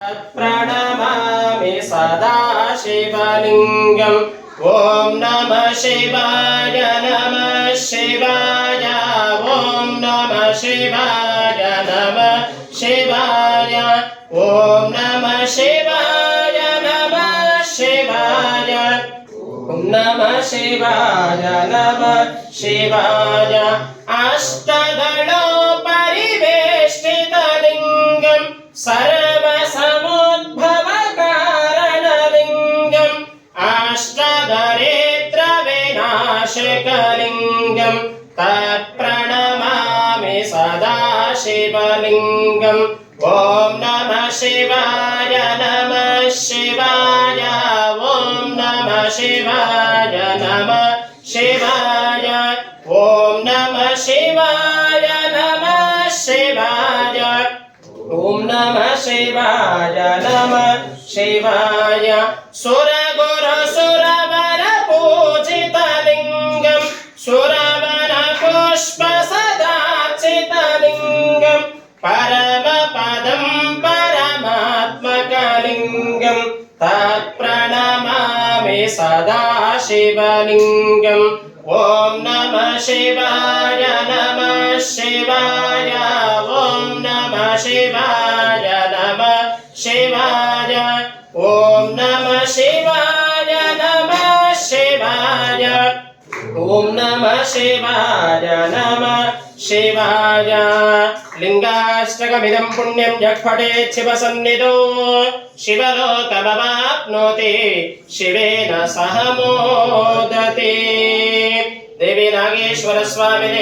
प्रणमामि सदा शिवलिंगम्। ॐ नमः शिवाय नमः शिवाय ॐ नमः शिवाय नमः शिवाय ॐ नमः शिवाय नमः शिवाय ॐ नमः शिवाय नमः शिवाय अष्टदलोपरिवेष्टितलिङ्गं सर्वसमुद्भवकारणलिङ्गम् अष्टदरिद्रविनाशकलिङ्गं तत्प्रणमामि सदा शिवलिङ्गम्। ॐ नमः शिवाय नमः शिवाय ॐ नमः शिवाय नमः शिवाय ॐ नमः शिवाय नमः शिवाय ॐ नमः शिवाय नमः शिवाय सुरगुरुसुरवर पूजितलिङ्गं सुरवर पुष्पसदार्चितलिङ्गं परमपदं परमात्मकलिङ्गं तत्प्रणमामि सदा शिवलिङ्गम्। ॐ नमः शिवाय नमः शिवाय ॐ नमः शिवाय नमः शिवाय ॐ नमः शिवाय नमः शिवाय ॐ नमः शिवाय नमः शिवाय लिंगाष्टकमिदं पुण्यं यः पठेत् शिवसन्निधौ शिवलोकमवाप्नोति शिवेन सह मोदते। देवी नागेश्वर स्वामिने